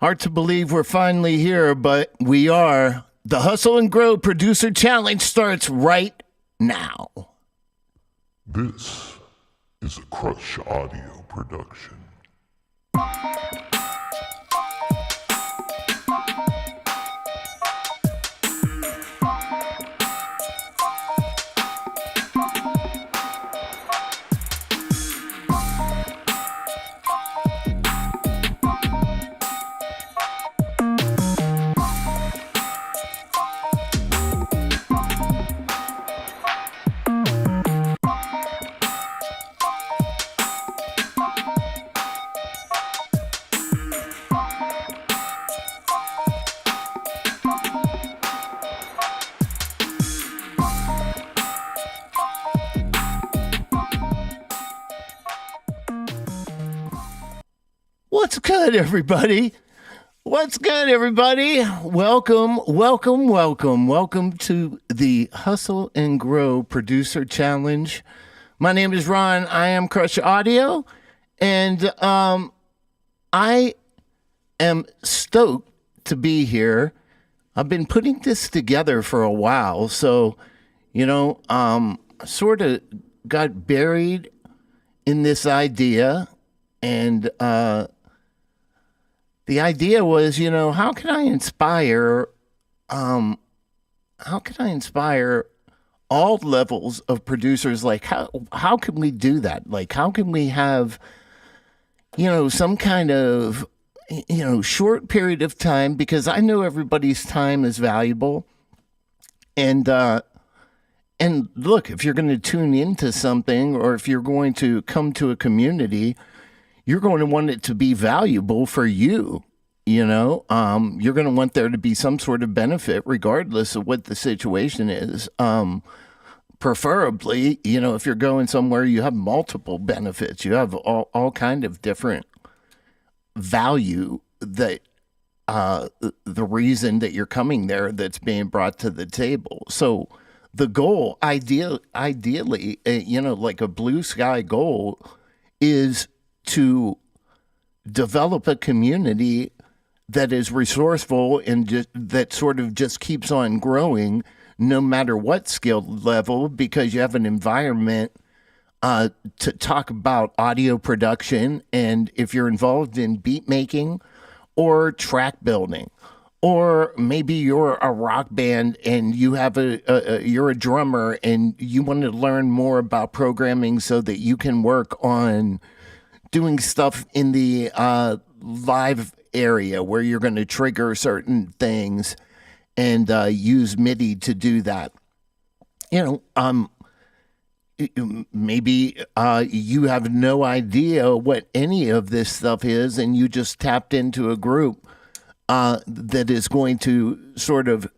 Hard to believe we're finally here, but we are. The Hustle and Grow Producer Challenge starts right now. This is a Crush Audio production. What's good, everybody? What's good, everybody? Welcome to the Hustle and Grow Producer Challenge. My name is Ron. I am Crush Audio, and I am stoked to be here. I've been putting this together for a while, so, sort of got buried in this idea, and the idea was, how can I inspire all levels of producers? Like, how can we do that? Like, how can we have, some kind of, short period of time? Because I know everybody's time is valuable. And look, if you're going to tune into something, or if you're going to come to a community, you're going to want it to be valuable for you. You're going to want there to be some sort of benefit regardless of what the situation is. Preferably, if you're going somewhere, you have multiple benefits. You have all kind of different value that the reason that you're coming there that's being brought to the table. So the goal, ideally, like a blue sky goal, is to develop a community that is resourceful and that sort of just keeps on growing no matter what skill level, because you have an environment to talk about audio production. And if you're involved in beat making or track building, or maybe you're a rock band and you have you're a drummer and you want to learn more about programming so that you can work on doing stuff in the live area where you're going to trigger certain things and use MIDI to do that. Maybe you have no idea what any of this stuff is, and you just tapped into a group that is going to sort of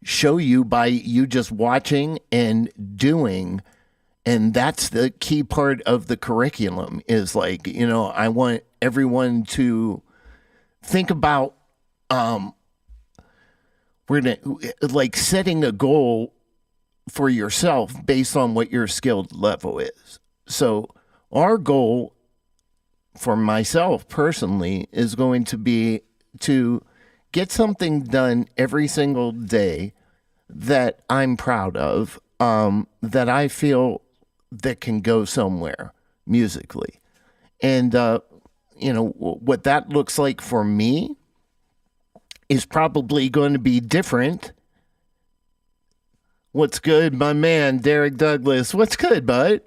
show you by you just watching and doing. And that's the key part of the curriculum is like, I want everyone to think about, we're going to like setting a goal for yourself based on what your skill level is. So our goal for myself personally is going to be to get something done every single day that I'm proud of, that I feel that can go somewhere musically. And, what that looks like for me is probably going to be different. What's good, my man, Derek Douglas? What's good, bud?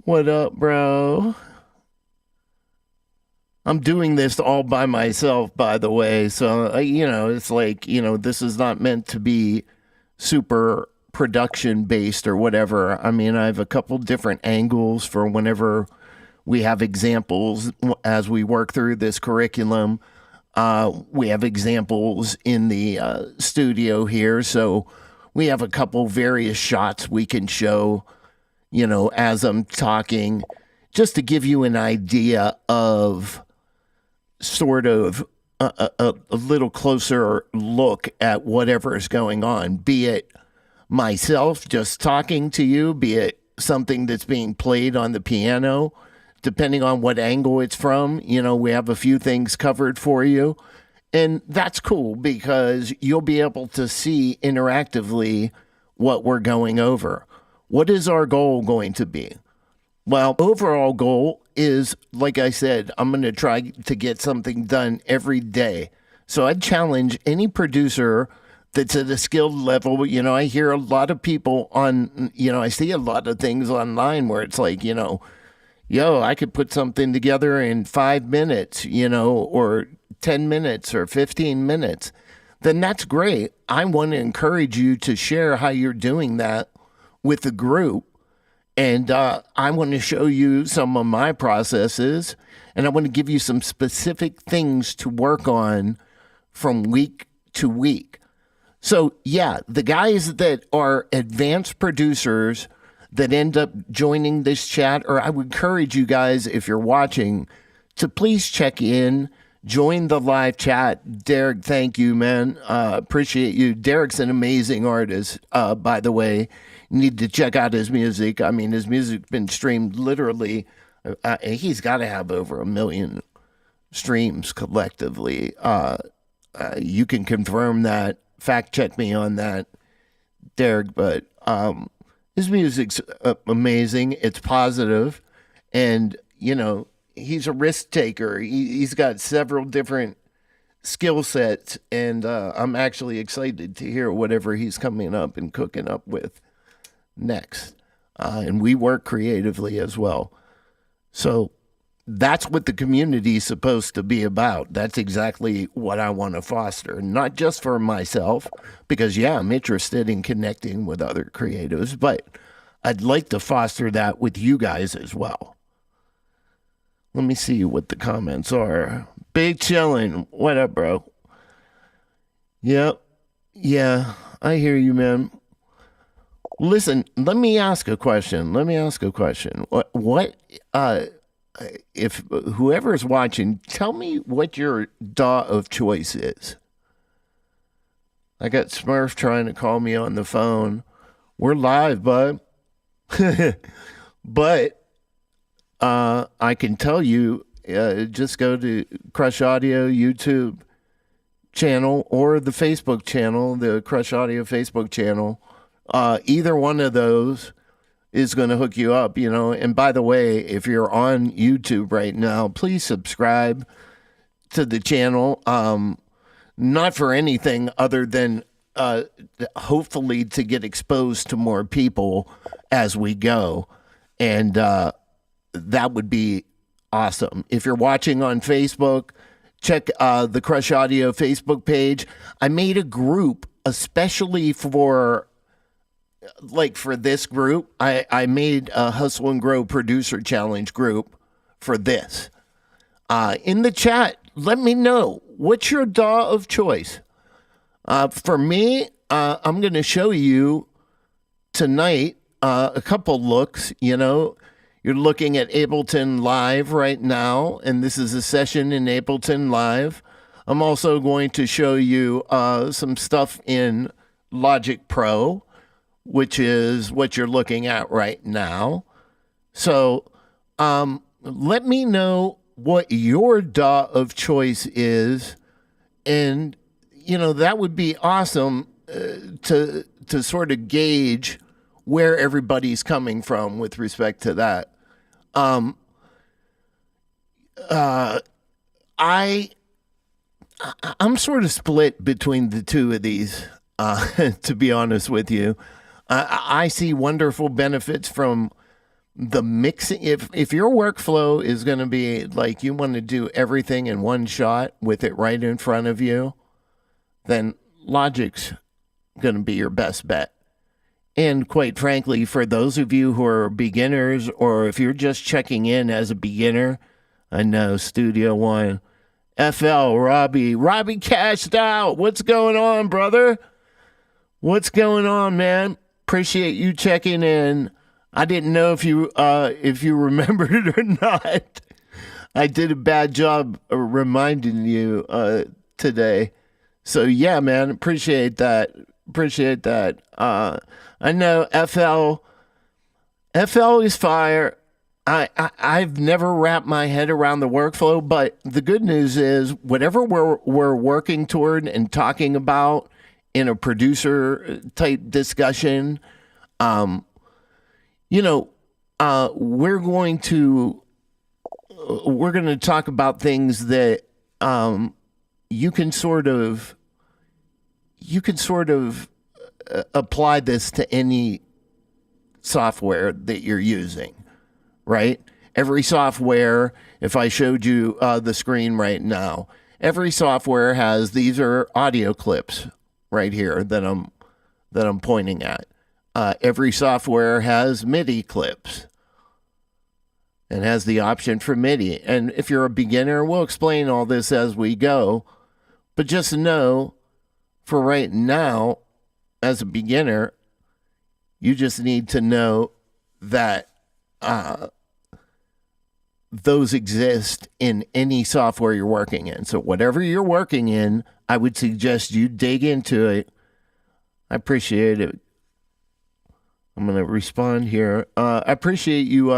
What up, bro? I'm doing this all by myself, by the way. So, it's like, this is not meant to be super production based or whatever. I mean, I have a couple different angles for whenever we have examples as we work through this curriculum. We have examples in the studio here, so we have a couple various shots we can show, as I'm talking, just to give you an idea of sort of a little closer look at whatever is going on, be it myself just talking to you, be it something that's being played on the piano depending on what angle it's from. We have a few things covered for you. And that's cool because you'll be able to see interactively what we're going over. What is our goal going to be? Well, overall goal is, like I said, I'm going to try to get something done every day. So I challenge any producer that's at a skilled level. I hear a lot of people I see a lot of things online where it's like, I could put something together in 5 minutes, or 10 minutes or 15 minutes. Then that's great. I want to encourage you to share how you're doing that with the group. And I want to show you some of my processes, and I want to give you some specific things to work on from week to week. So, yeah, the guys that are advanced producers that end up joining this chat, or I would encourage you guys, if you're watching, to please check in, join the live chat. Derek, thank you, man. Appreciate you. Derek's an amazing artist, by the way. You need to check out his music. I mean, his music's been streamed literally. He's got to have over 1 million streams collectively. You can confirm that. Fact check me on that, Derek. But his music's amazing. It's positive, and he's a risk taker. He's got several different skill sets, and I'm actually excited to hear whatever he's coming up and cooking up with next. And we work creatively as well. So that's what the community is supposed to be about. That's exactly what I want to foster, not just for myself, because, I'm interested in connecting with other creatives, but I'd like to foster that with you guys as well. Let me see what the comments are. Big chillin'. What up, bro? Yep. Yeah, I hear you, man. Listen, let me ask a question. What if whoever's watching, tell me what your DAW of choice is. I got Smurf trying to call me on the phone. We're live, bud. But I can tell you, just go to Crush Audio YouTube channel or the Facebook channel, the Crush Audio Facebook channel. Either one of those is going to hook you up, And by the way, if you're on YouTube right now, please subscribe to the channel. Not for anything other than hopefully to get exposed to more people as we go. And that would be awesome. If you're watching on Facebook, check the Crush Audio Facebook page. I made a group especially for this group. I made a Hustle and Grow Producer Challenge group for this. In the chat, let me know, what's your DAW of choice? For me, I'm going to show you tonight a couple looks. You're looking at Ableton Live right now, and this is a session in Ableton Live. I'm also going to show you some stuff in Logic Pro, which is what you're looking at right now. So let me know what your DAW of choice is, and that would be awesome to sort of gauge where everybody's coming from with respect to that. I'm sort of split between the two of these, to be honest with you. I see wonderful benefits from the mixing. If your workflow is going to be like you want to do everything in one shot with it right in front of you, then Logic's going to be your best bet. And quite frankly, for those of you who are beginners, or if you're just checking in as a beginner, I know Studio One, FL, Robbie cashed out. What's going on, brother? What's going on, man? Appreciate you checking in. I didn't know if you remembered it or not. I did a bad job reminding you today. So yeah, man, appreciate that. I know FL is fire. I've never wrapped my head around the workflow, but the good news is whatever we're working toward and talking about in a producer type discussion, you know, we're going to talk about things that you can sort of apply this to any software that you're using, right? Every software, if I showed you the screen right now, every software has, these are audio clips right here that I'm pointing at. Every software has MIDI clips and has the option for MIDI. And if you're a beginner, we'll explain all this as we go. But just know, for right now, as a beginner, you just need to know that those exist in any software you're working in. So whatever you're working in, I would suggest you dig into it. I appreciate it. I'm going to respond here. I appreciate you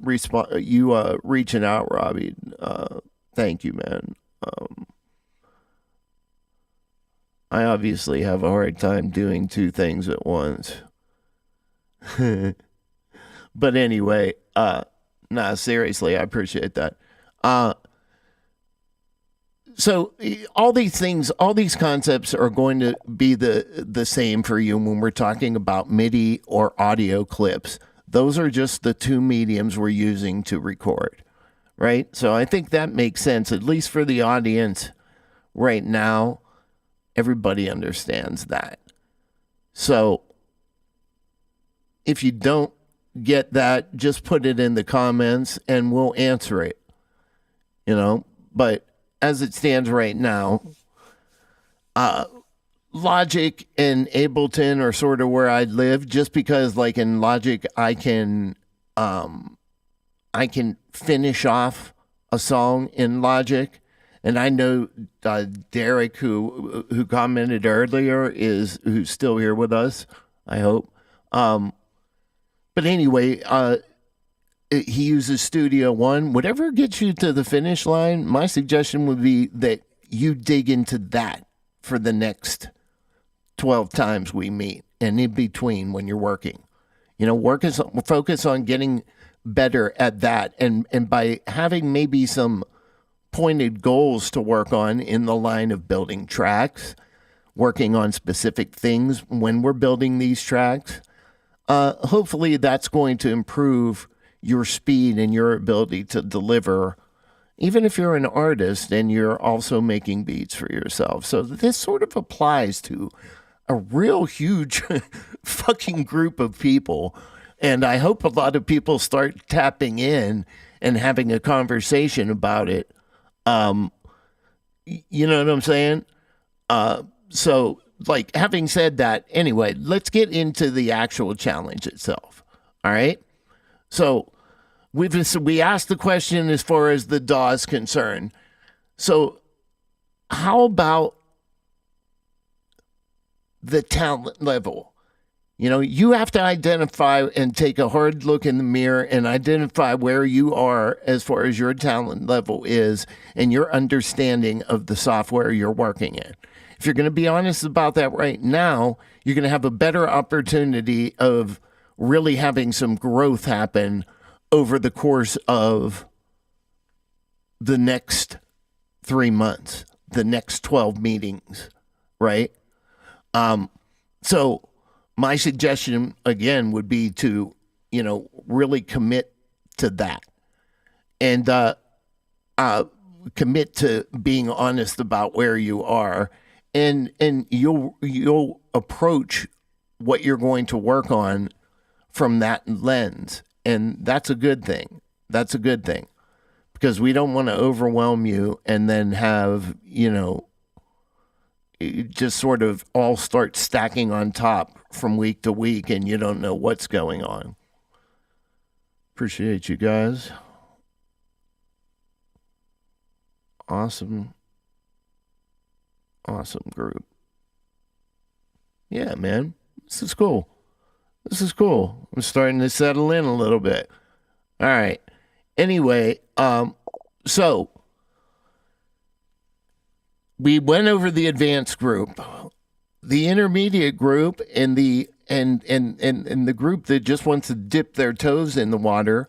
reaching out, Robbie. Thank you, man. I obviously have a hard time doing two things at once. But anyway, seriously, I appreciate that. So all these things, all these concepts are going to be the same for you when we're talking about MIDI or audio clips. Those are just the two mediums we're using to record, right? So I think that makes sense, at least for the audience right now. Everybody understands that. So if you don't get that, just put it in the comments and we'll answer it, but as it stands right now, Logic and Ableton are sort of where I live, just because like in Logic I can finish off a song in Logic. And I know Derek, who commented earlier, who's still here with us, I hope. But anyway, he uses Studio One. Whatever gets you to the finish line, my suggestion would be that you dig into that for the next 12 times we meet, and in between when you're working. Focus on getting better at that, and by having maybe some pointed goals to work on in the line of building tracks, working on specific things when we're building these tracks. Hopefully that's going to improve your speed and your ability to deliver, even if you're an artist and you're also making beats for yourself. So this sort of applies to a real huge fucking group of people. And I hope a lot of people start tapping in and having a conversation about it. You know what I'm saying? So, like, having said that, anyway, let's get into the actual challenge itself. All right? So, we asked the question as far as the DAW is concerned. So, how about the talent level? You have to identify and take a hard look in the mirror and identify where you are as far as your talent level is and your understanding of the software you're working in. If you're going to be honest about that right now, you're going to have a better opportunity of really having some growth happen over the course of the next 3 months, the next 12 meetings, right? So my suggestion, again, would be to, really commit to that and commit to being honest about where you are, and you'll approach what you're going to work on from that lens. And that's a good thing. That's a good thing, because we don't want to overwhelm you and then have, just sort of all start stacking on top from week to week and you don't know what's going on. Appreciate you guys. Awesome group. Yeah, man, this is cool. This is cool. I'm starting to settle in a little bit. All right. Anyway, so we went over the advanced group, the intermediate group, and the group that just wants to dip their toes in the water.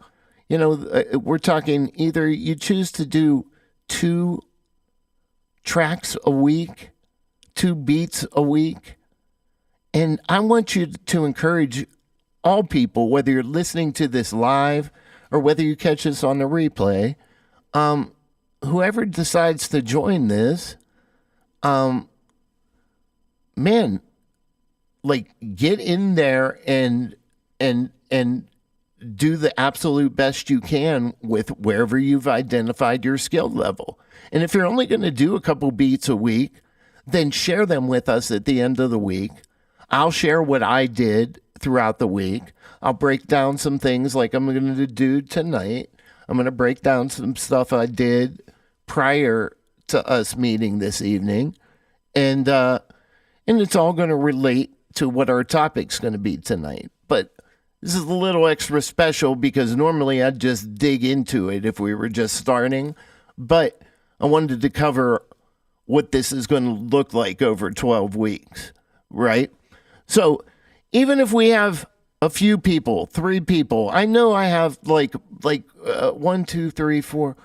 We're talking either you choose to do 2 tracks a week, 2 beats a week. And I want you to encourage all people, whether you're listening to this live or whether you catch this on the replay, whoever decides to join this, man, like get in there and do the absolute best you can with wherever you've identified your skill level. And if you're only going to do a couple beats a week, then share them with us at the end of the week. I'll share what I did throughout the week. I'll break down some things like I'm going to do tonight. I'm going to break down some stuff I did prior to us meeting this evening. And it's all going to relate to what our topic's going to be tonight. But this is a little extra special because normally I'd just dig into it if we were just starting. But I wanted to cover what this is going to look like over 12 weeks, right? So even if we have a few people, 3 people, I know I have like 1, 2, 3, 4.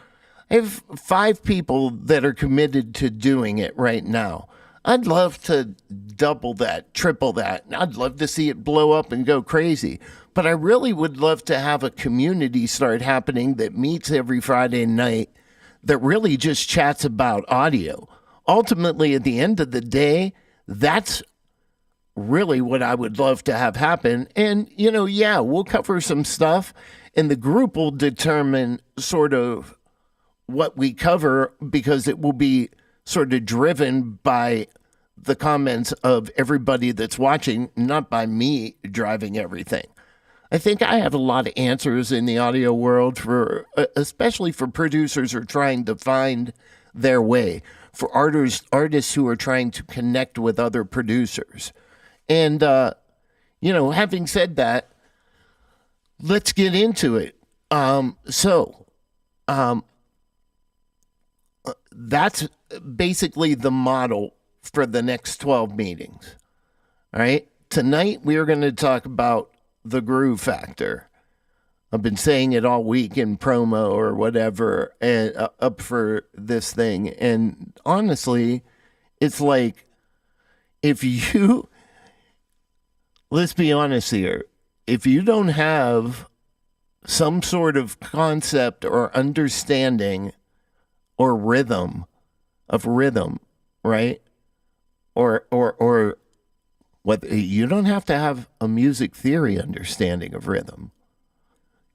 I have 5 people that are committed to doing it right now. I'd love to double that, triple that. I'd love to see it blow up and go crazy. But I really would love to have a community start happening that meets every Friday night that really just chats about audio. Ultimately, at the end of the day, that's really what I would love to have happen. And, we'll cover some stuff and the group will determine sort of what we cover because it will be sort of driven by the comments of everybody that's watching, not by me driving everything. I think I have a lot of answers in the audio world for, especially for producers who are trying to find their way, for artists who are trying to connect with other producers. And, having said that, let's get into it. That's basically the model for the next 12 meetings. All right. Tonight, we are going to talk about the groove factor. I've been saying it all week in promo or whatever and up for this thing. And honestly, it's like if you, let's be honest here, if you don't have some sort of concept or understanding or rhythm, right? Or what, you don't have to have a music theory understanding of rhythm.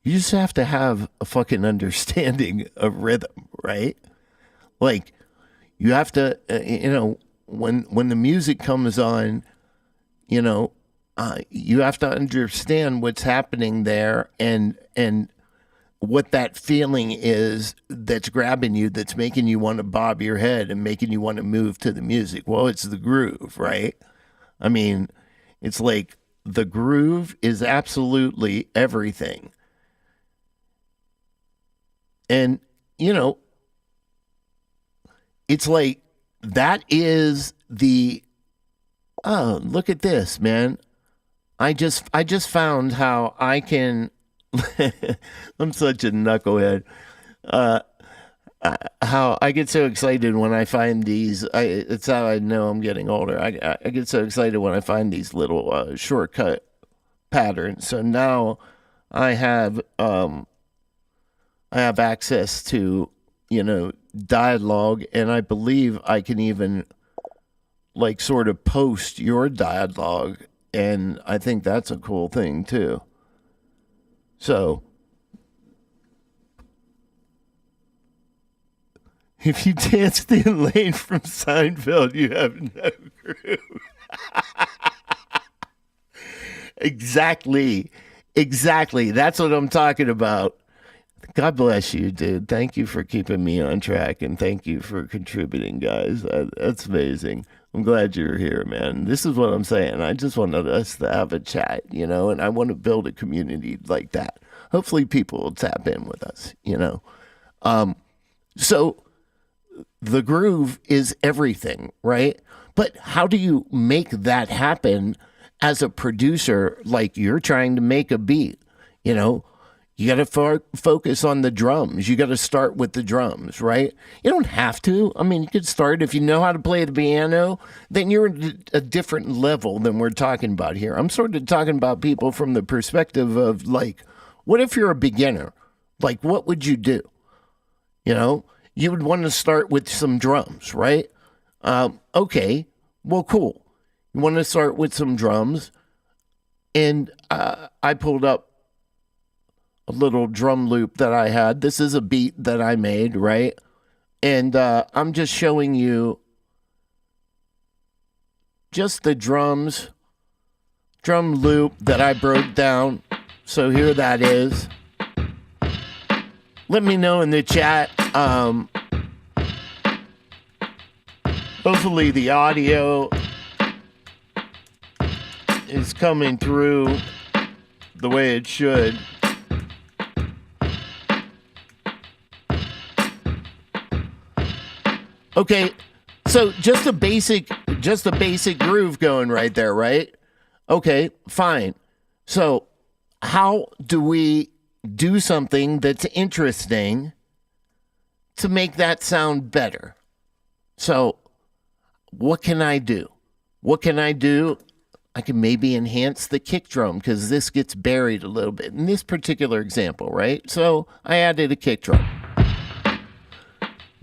You just have to have a fucking understanding of rhythm, right? Like you have to, when the music comes on, you have to understand what's happening there and what that feeling is that's grabbing you, that's making you want to bob your head and making you want to move to the music. Well, it's the groove, right? I mean, it's like the groove is absolutely everything. And, it's like that is the, oh, look at this, man. I just found how I can, I'm such a knucklehead. How I get so excited when I find these. It's how I know I'm getting older. I get so excited when I find these little shortcut patterns. So now I have access to dialogue, and I believe I can even like sort of post your dialogue, and I think that's a cool thing too. So if you danced in Lane from Seinfeld, you have no groove. Exactly. That's what I'm talking about. God bless you, dude. Thank you for keeping me on track, and thank you for contributing, guys. That's amazing. I'm glad you're here, man. This is what I'm saying. I just wanted us to have a chat, and I want to build a community like that. Hopefully people will tap in with us. So the groove is everything, right? But how do you make that happen as a producer? Like you're trying to make a beat, you know? You got to focus on the drums. You got to start with the drums, right? You don't have to. I mean, you could start if you know how to play the piano, then you're at a different level than we're talking about here. I'm sort of talking about people from the perspective of like, what if you're a beginner? Like, what would you do? You would want to start with some drums, right? Okay, well, cool. You want to start with some drums. And I pulled up a little drum loop that I had. This is a beat that I made, right? And I'm just showing you just the drum loop that I broke down. So here that is. Let me know in the chat. Hopefully the audio is coming through the way it should. Okay, so just a basic groove going right there, right? Okay, fine. So how do we do something that's interesting to make that sound better? So what can I do? I can maybe enhance the kick drum because this gets buried a little bit in this particular example, right? So I added a kick drum.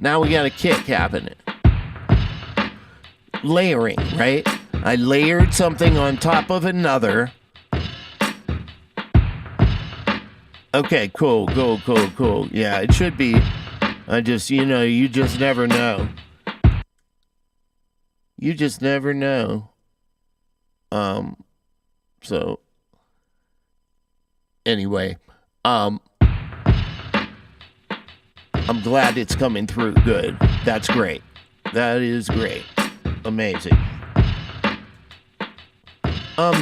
Now we got a kick happening. Layering, right? I layered something on top of another. Okay, cool. Yeah, it should be. You just never know. You just never know. So anyway, I'm glad it's coming through good. That's great. That is great. Amazing. All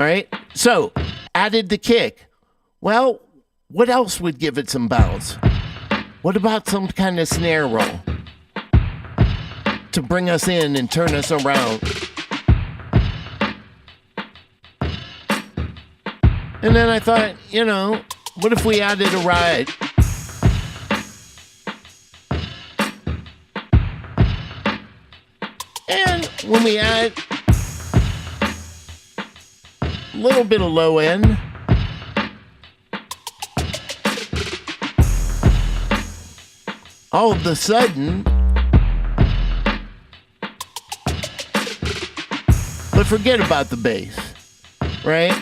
right. So, added the kick. Well, what else would give it some bounce? What about some kind of snare roll to bring us in and turn us around? And then I thought, what if we added a ride? And when we add a little bit of low end, all of a sudden, but forget about the bass, right?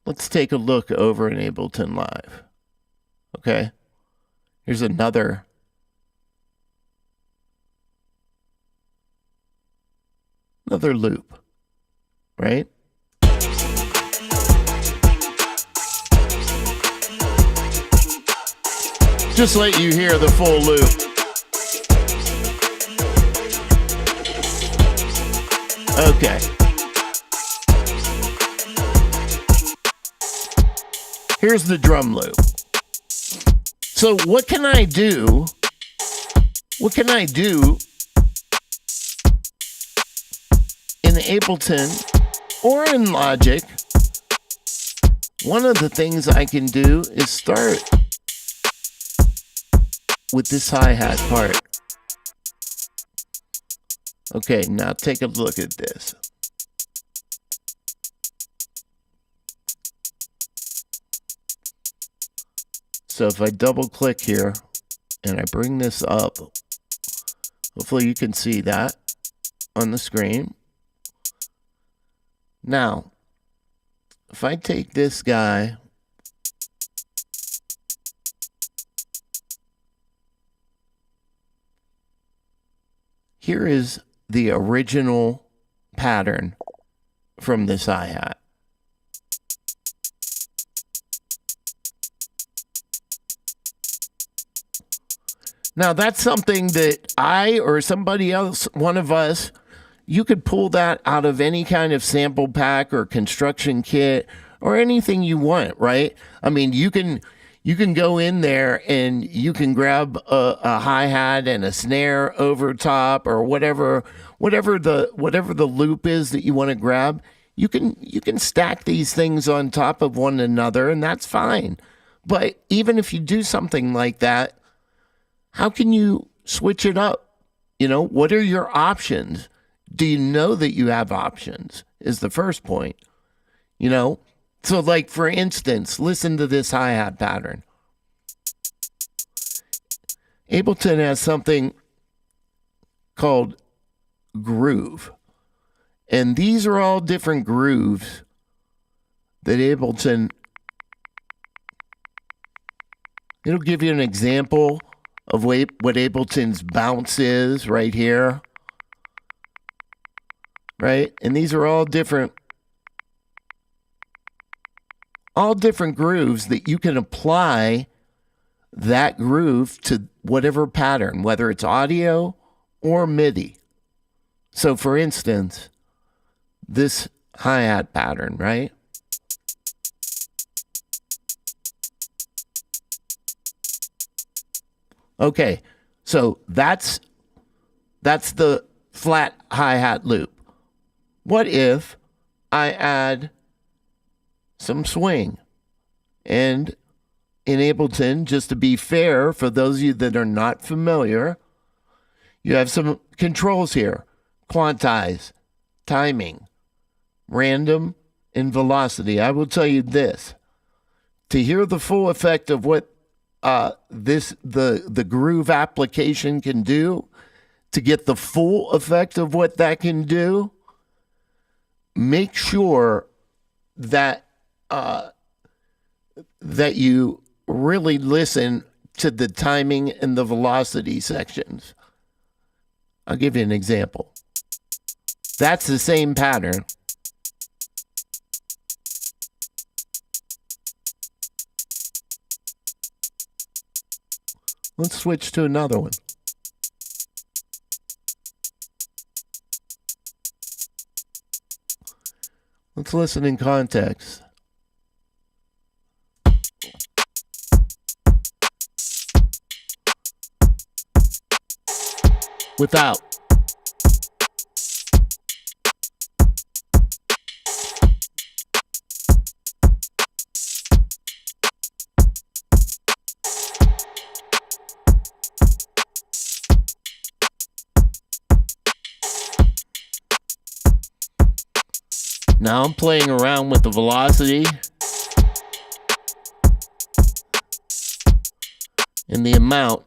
Let's take a look over in Ableton Live. Okay? Here's another loop, right? Just let you hear the full loop. Okay. Here's the drum loop. So what can I do? In Ableton or in Logic? One of the things I can do is start with this hi-hat part. Okay, now take a look at this. So if I double click here and I bring this up, hopefully you can see that on the screen. Now, if I take this guy here is the original pattern from this hi-hat. Now, that's something that I or somebody else, one of us, you could pull that out of any kind of sample pack or construction kit or anything you want, right? I mean, you can go in there and you can grab a hi-hat and a snare over top or whatever the loop is that you want to grab. You can stack these things on top of one another, and that's fine. But even if you do something like that, how can you switch it up? What are your options? Do you know that you have options? Is the first point. So, like, for instance, listen to this hi-hat pattern. Ableton has something called groove. And these are all different grooves that Ableton, it'll give you an example of what Ableton's bounce is right here. Right? And these are all different grooves that you can apply that groove to whatever pattern, whether it's audio or MIDI. So, for instance, this hi-hat pattern, right? Okay, so that's the flat hi-hat loop. What if I add some swing? And in Ableton, just to be fair, for those of you that are not familiar, you have some controls here. Quantize, timing, random, and velocity. I will tell you this. To hear the full effect of what the groove application can do, to get the full effect of what that can do, make sure that that you really listen to the timing and the velocity sections. I'll give you an example. That's the same pattern. Let's switch to another one. Let's listen in context. Without. Now I'm playing around with the velocity and the amount.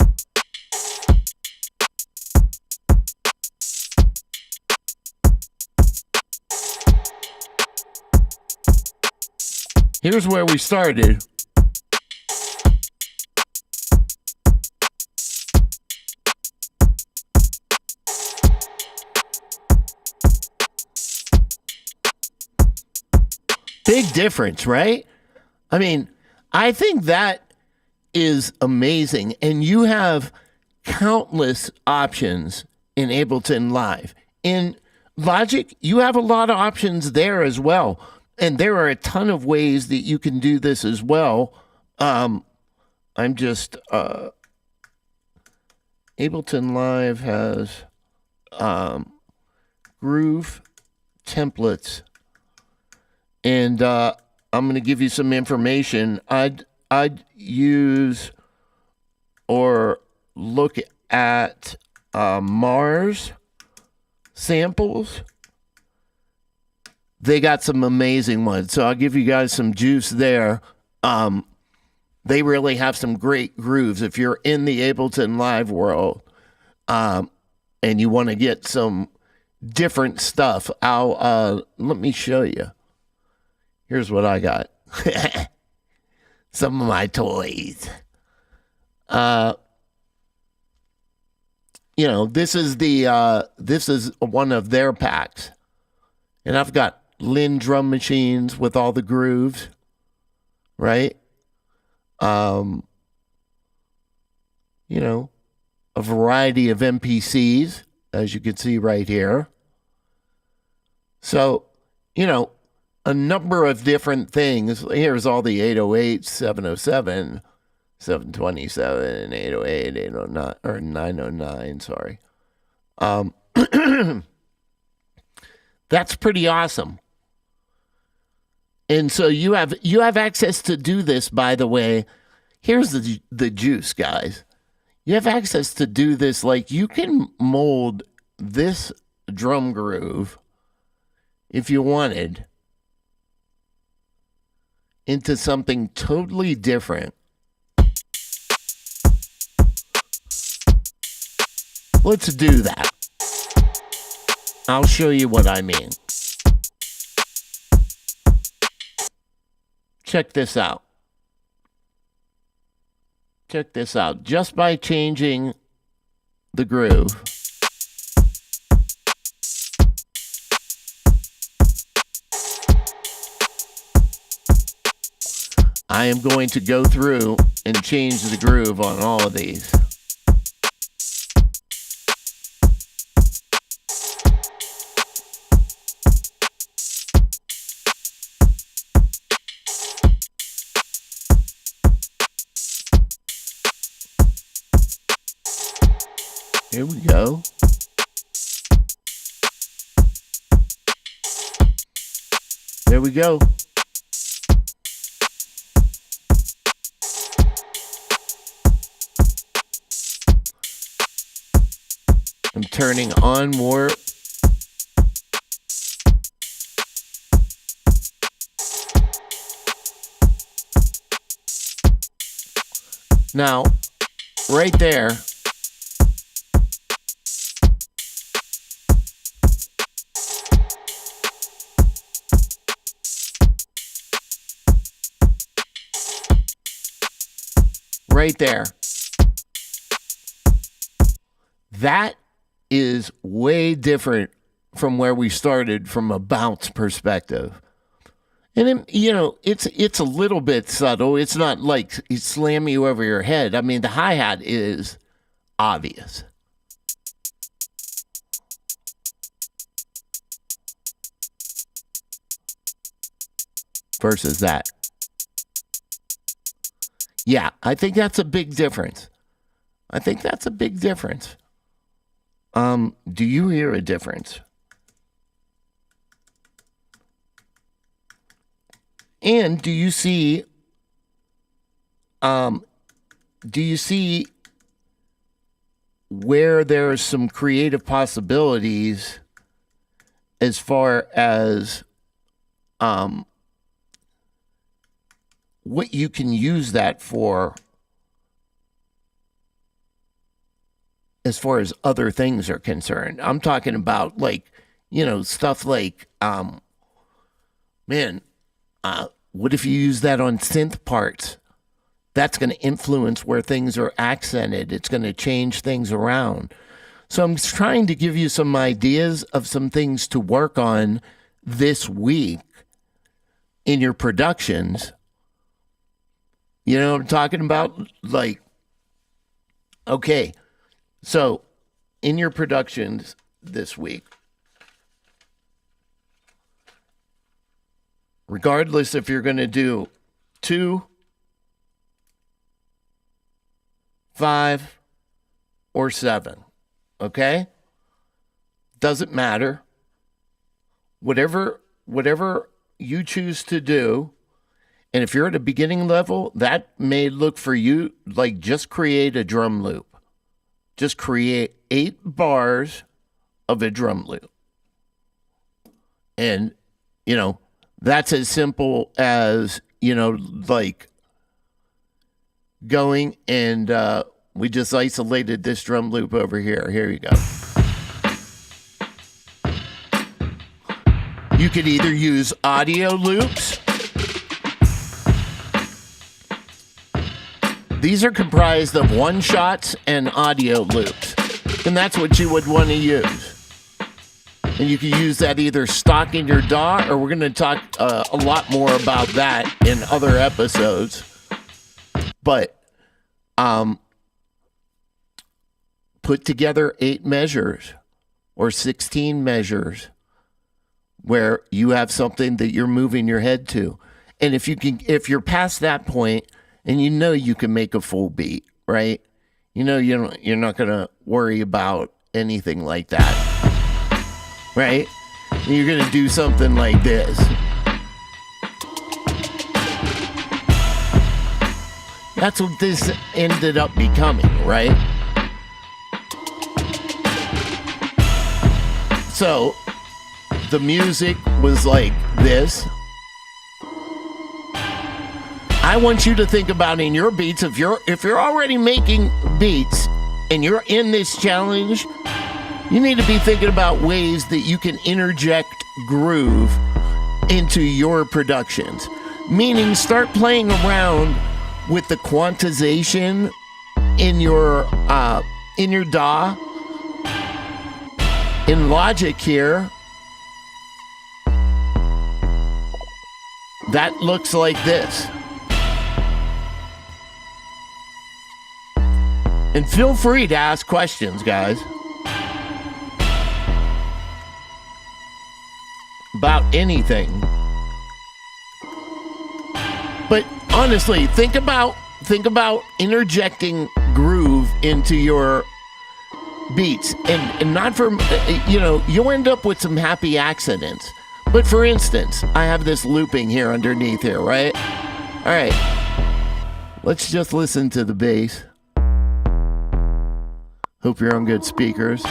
Here's where we started. Big difference, right? I mean, I think that is amazing. And you have countless options in Ableton Live. In Logic, you have a lot of options there as well. And there are a ton of ways that you can do this as well. I'm just, Ableton Live has groove templates. And I'm going to give you some information. I'd use or look at Mars samples. They got some amazing ones. So I'll give you guys some juice there. They really have some great grooves. If you're in the Ableton Live world and you want to get some different stuff, let me show you. Here's what I got. Some of my toys. This is one of their packs. And I've got Lin drum machines with all the grooves, right? a variety of MPCs, as you can see right here. So, a number of different things. Here's all the 808, 707, 727, 808, 809, or 909, sorry. That's pretty awesome. And so you have access to do this, by the way. Here's the juice, guys. You have access to do this. Like, you can mold this drum groove, if you wanted, into something totally different. Let's do that. I'll show you what I mean. Check this out. Check this out. Just by changing the groove, I am going to go through and change the groove on all of these. Here we go. There we go. I'm turning on more. Now, right there, right there, that is way different from where we started from a bounce perspective. And it's a little bit subtle. It's not like it slam you over your head. I mean, the hi-hat is obvious. Versus that. Yeah, I think that's a big difference. Do you hear a difference? And do you see where there's some creative possibilities as far as what you can use that for as far as other things are concerned? I'm talking about, like, stuff like, what if you use that on synth parts? That's going to influence where things are accented. It's going to change things around. So I'm trying to give you some ideas of some things to work on this week in your productions. You know what I'm talking about? Like, okay, so in your productions this week, regardless if you're going to do 2, 5, or 7, okay? Doesn't matter. Whatever you choose to do, and if you're at a beginning level, that may look for you like just create a drum loop. Just create 8 bars of a drum loop. And, that's as simple as, like going and we just isolated this drum loop over here. Here you go. You could either use audio loops. These are comprised of one-shots and audio loops. And that's what you would want to use. And you can use that either stock in your DAW, or we're going to talk a lot more about that in other episodes. But put together 8 measures or 16 measures where you have something that you're moving your head to. And if you're past that point and you can make a full beat, right? You're not going to worry about anything like that, right? You're going to do something like this. That's what this ended up becoming, right? So the music was like this. I want you to think about in your beats, if you're already making beats and you're in this challenge, you need to be thinking about ways that you can interject groove into your productions. Meaning start playing around with the quantization in your DAW. In Logic here, that looks like this. And feel free to ask questions, guys, about anything. But honestly, think about interjecting groove into your beats, and not for you'll end up with some happy accidents. But for instance, I have this looping here underneath here, right? All right, let's just listen to the bass. Hope you're on good speakers.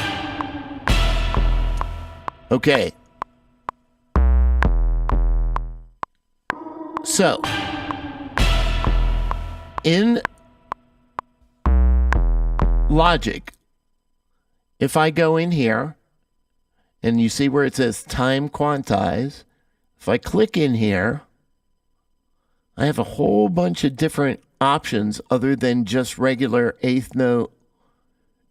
Okay. So, in Logic, if I go in here, and you see where it says time quantize, if I click in here, I have a whole bunch of different options other than just regular 8th note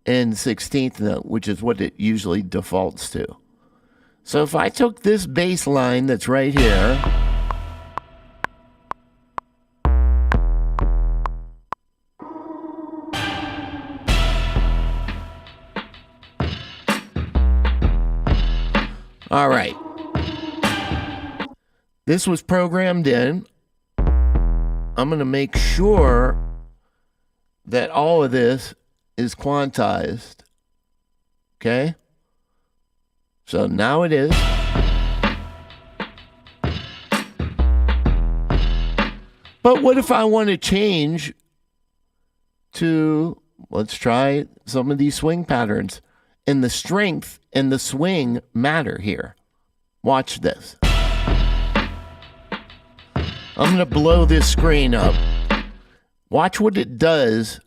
and 16th note, which is what it usually defaults to. So if I took this bass line that's right here, all right, this was programmed in. I'm going to make sure that all of this is quantized. Okay? So now it is. But what if I want to change to, let's try some of these swing patterns. And the strength and the swing matter here. Watch this. I'm going to blow this screen up. Watch what it does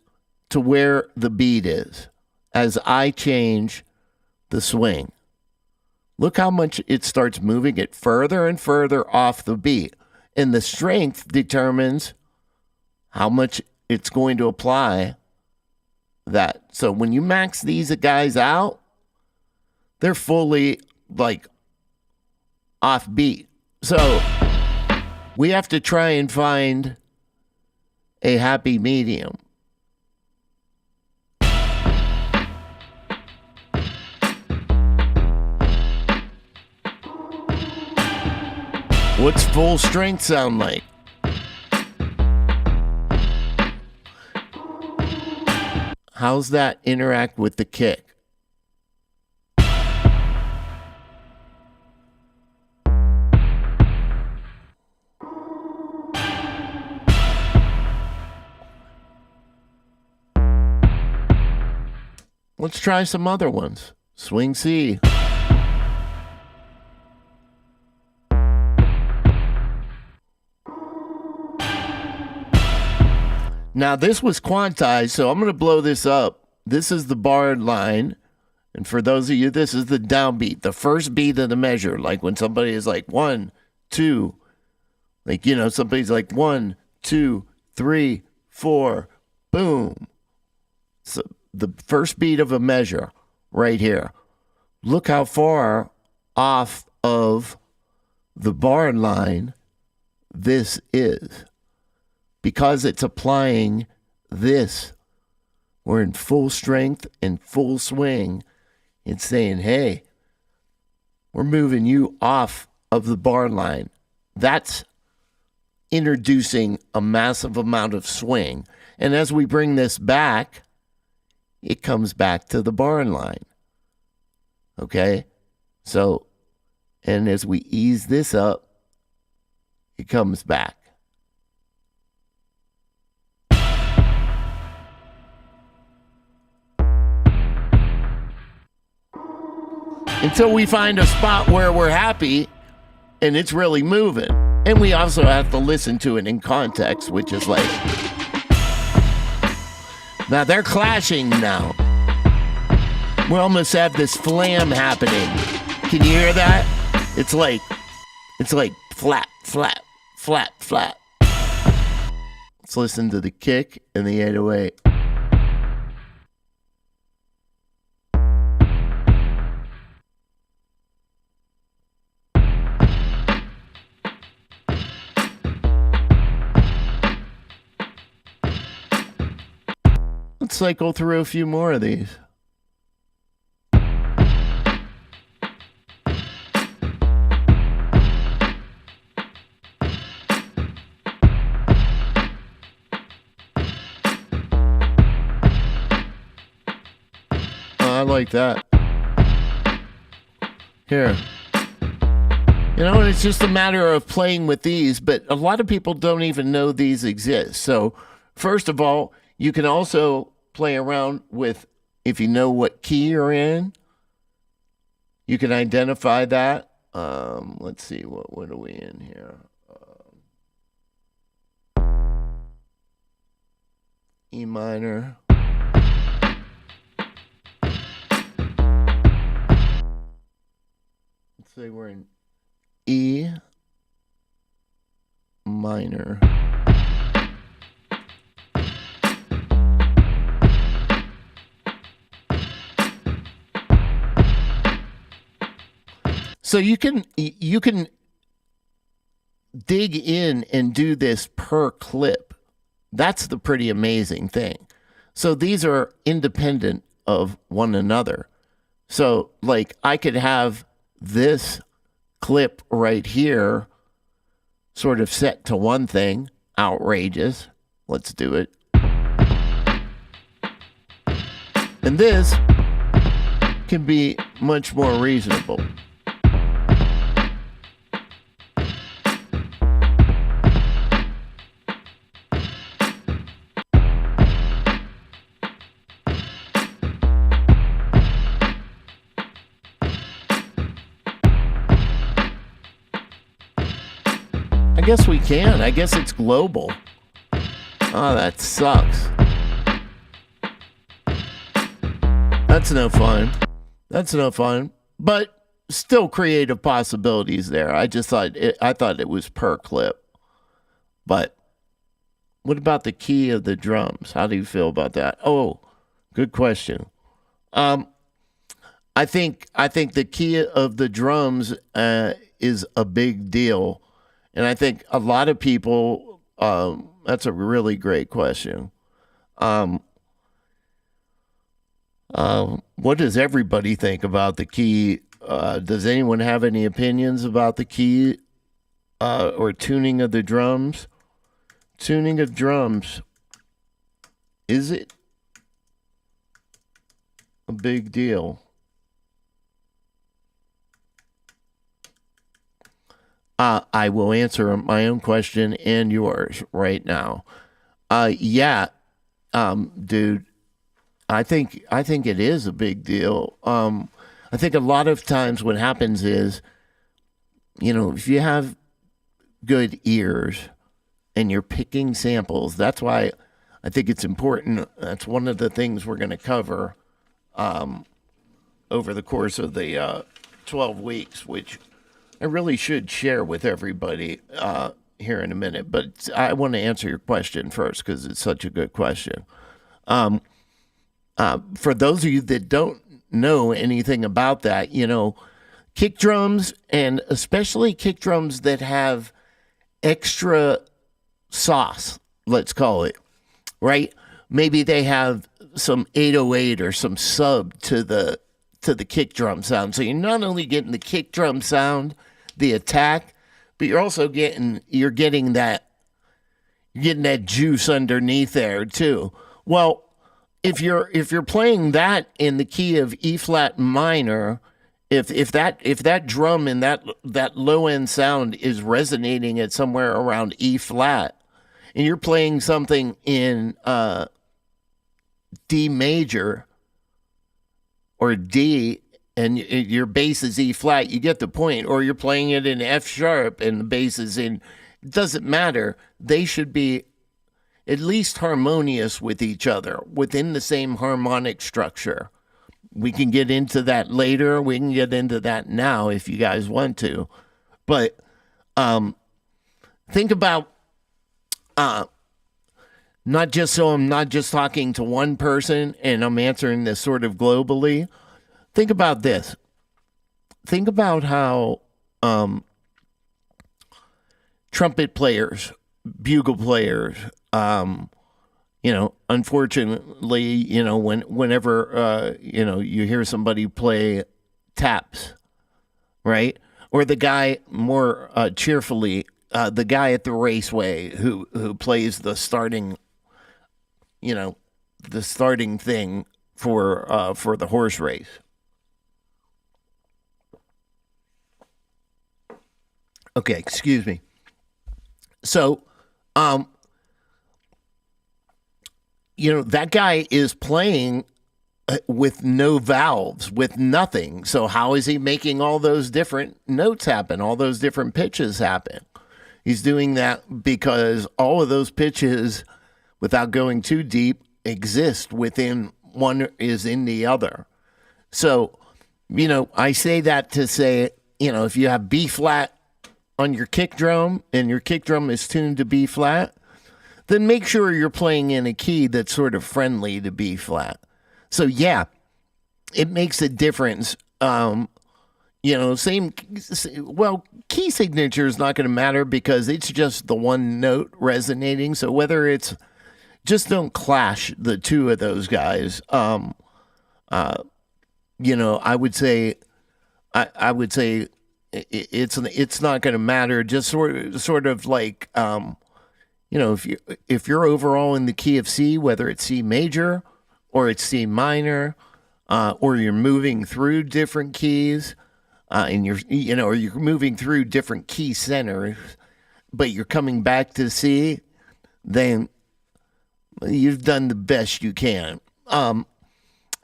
to where the beat is as I change the swing. Look how much it starts moving it further and further off the beat. And the strength determines how much it's going to apply that. So when you max these guys out, they're fully like off beat. So we have to try and find a happy medium. What's full strength sound like? How's that interact with the kick? Let's try some other ones. Swing C. Now, this was quantized, so I'm going to blow this up. This is the barred line. And for those of you, this is the downbeat, the first beat of the measure. Like when somebody is like 1, 2, like, somebody's like 1, 2, 3, 4, boom. So the first beat of a measure right here. Look how far off of the barred line this is. Because it's applying this we're in full strength and full swing. It's saying, hey, we're moving you off of the bar line. That's introducing a massive amount of swing. And as we bring this back, it comes back to the barn line. Okay? So, and as we ease this up, it comes back. Until we find a spot where we're happy and it's really moving. And we also have to listen to it in context, which is like, now they're clashing now. We almost have this flam happening. Can you hear that? It's like flat, flat, flat, flat. Let's listen to the kick and the 808. Let's cycle through a few more of these. I like that. Here. You know, it's just a matter of playing with these, but a lot of people don't even know these exist. So, first of all, you can also play around with, if you know what key you're in, you can identify that. Let's see, what are we in here? E minor. Let's say we're in E minor. So you can dig in and do this per clip. That's the pretty amazing thing. So these are independent of one another. So like I could have this clip right here sort of set to one thing, outrageous. Let's do it. And this can be much more reasonable. I guess we can. I guess it's global. Oh, that sucks. That's no fun. That's no fun. But still creative possibilities there. I thought it was per clip. But what about the key of the drums? How do you feel about that? Oh, good question. I think the key of the drums is a big deal. And I think a lot of people, that's a really great question. What does everybody think about the key? Does anyone have any opinions about the key or tuning of the drums? Tuning of drums, is it a big deal? I will answer my own question and yours right now. Yeah, dude, I think it is a big deal. I think a lot of times what happens is, you know, if you have good ears and you're picking samples, that's why I think it's important. That's one of the things we're going to cover over the course of the 12 weeks, which I really should share with everybody here in a minute, but I want to answer your question first because it's such a good question. For those of you that don't know anything about that, you know, kick drums, and especially kick drums that have extra sauce, let's call it, right? Maybe they have some 808 or some sub to the kick drum sound. So you're not only getting the kick drum sound, the attack, but you're getting that juice underneath there too. Well, if you're playing that in the key of E flat minor, if that drum and that low end sound is resonating at somewhere around E flat, and you're playing something in D major or D, and your bass is E flat, you get the point. Or you're playing it in F sharp and the bass is in. It doesn't matter. They should be at least harmonious with each other within the same harmonic structure. We can get into that later. We can get into that now if you guys want to. But think about not just so I'm not just talking to one person and I'm answering this sort of globally. Think about this. Think about how trumpet players, bugle players, unfortunately, whenever you hear somebody play taps, right? Or the guy more cheerfully, the guy at the raceway who plays the starting thing for the horse race. Okay, excuse me. So, that guy is playing with no valves, with nothing. So how is he making all those different notes happen, all those different pitches happen? He's doing that because all of those pitches, without going too deep, exist within one is in the other. So, I say that to say, if you have B flat on your kick drum and your kick drum is tuned to B flat, then make sure you're playing in a key that's sort of friendly to B flat. So yeah, it makes a difference. Key signature is not going to matter because it's just the one note resonating. So whether it's just don't clash the two of those guys. I would say it's not going to matter. Just sort of like if you're overall in the key of C, whether it's C major or it's C minor, or you're moving through different keys, and or you're moving through different key centers, but you're coming back to C, then you've done the best you can.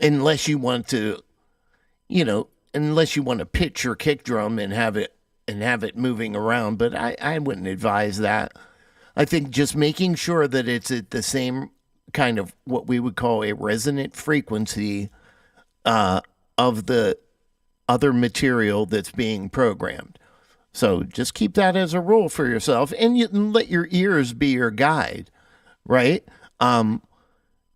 Unless you want to, pitch your kick drum and have it moving around, but I wouldn't advise that. I think just making sure that it's at the same kind of what we would call a resonant frequency of the other material that's being programmed. So just keep that as a rule for yourself, and you let your ears be your guide, right?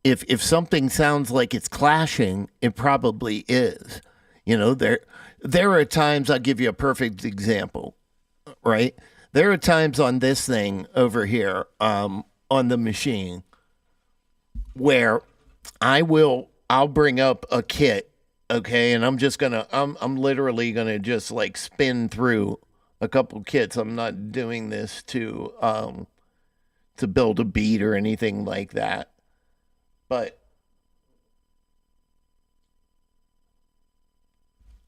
If something sounds like it's clashing, it probably is. There are times, I'll give you a perfect example, right? There are times on this thing over here, on the machine, where I'll bring up a kit, okay, and I'm literally gonna just like spin through a couple kits. I'm not doing this to build a beat or anything like that, but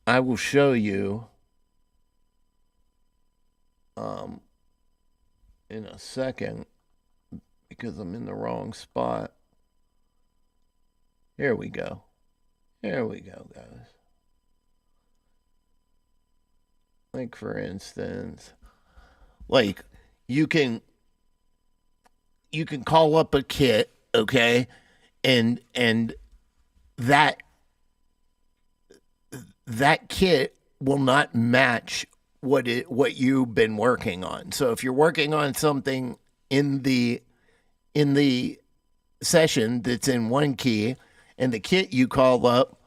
I will show you in a second because I'm in the wrong spot. Here we go. Here we go, guys. Like for instance, like you can call up a kit, okay? And that kit will not match what you've been working on. So if you're working on something in the session that's in one key, and the kit you call up